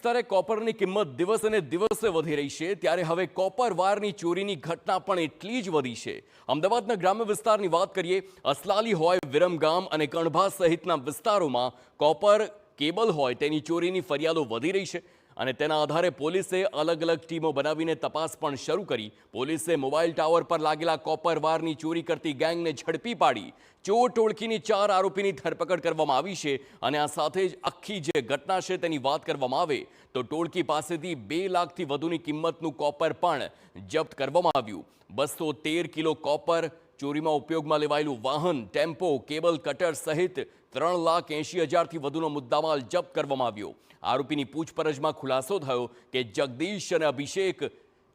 સ્તરે કોપરની કિંમત દિવસે ને દિવસે વધી રહી છે, ત્યારે હવે કોપર વાયરની ચોરીની ઘટના પણ એટલી જ વધી છે। અમદાવાદના ગ્રામ્ય વિસ્તારની વાત કરીએ, અસલાલી હોય, વિરમગામ અને કણભા સહિતના વિસ્તારોમાં કોપર કેબલ હોય તેની ચોરીની ફરિયાદો વધી રહી છે અને તેના આધારે પોલીસે અલગ અલગ ટીમો બનાવીને તપાસ પણ શરૂ કરી। પોલીસે મોબાઈલ ટાવર પર લાગેલા કોપર વાયરની ચોરી કરતી ગેંગને ઝડપી પાડી ચોર ટોળકીની 4 આરોપીની ધરપકડ કરવામાં આવી છે અને આ સાથે જ આખી જે ઘટના છે તેની વાત કરવામાં આવે તો ટોળકી પાસેથી 2 લાખથી વધુની કિંમતનું કોપર પણ જપ્ત કરવામાં આવ્યું। 213 કિલો કોપર, ચોરીમાં ઉપયોગમાં લેવાયેલું વાહન, ટેમ્પો, કેબલ કટર સહિત 3,80,000થી વધુનો મુદ્દામાલ જપ્ત કરવામાં આવ્યો। આરોપીની પૂછપરછમાં ખુલાસો થયો કે જગદીશ અને અભિષેક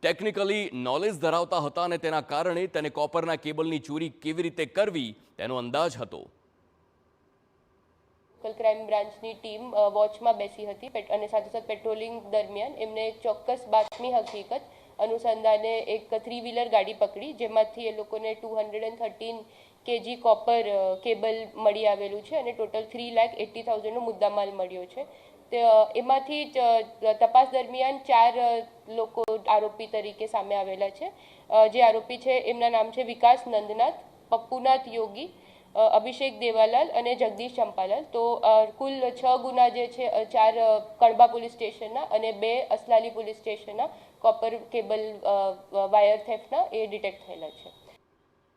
ટેકનિકલી નોલેજ ધરાવતા હતા અને તેના કારણે તેને કોપરના કેબલની ચોરી કેવી રીતે કરવી તેનો અંદાજ હતો। ક્રાઇમ બ્રાન્ચની ટીમ વોચમાં બેસી હતી અને સાથે સાથે પેટ્રોલિંગ દરમિયાન એમને એક ચોક્કસ બાતમી હકીકત અનુસંધાને એક 3-વ્હીલર ગાડી પકડી, જેમાંથી એ લોકોને 213 kg કોપર કેબલ મળી આવેલું છે અને ટોટલ 3,80,000નો મુદ્દામાલ મળ્યો છે। તે એમાંથી તપાસ દરમિયાન 4 લોકો આરોપી તરીકે સામે આવેલા છે। જે આરોપી છે એમના નામ છે વિકાસ નંદનાથ, પપ્પુનાથ યોગી, અભિષેક દેવાલાલ અને જગદીશ ચંપાલાલ। તો કુલ 6 ગુના જે છે, 4 કણબા પોલીસ સ્ટેશનના અને 2 અસલાલી પોલીસ સ્ટેશનના કોપર કેબલ વાયર થેફ્ટના એ ડિટેક્ટ થયેલા છે।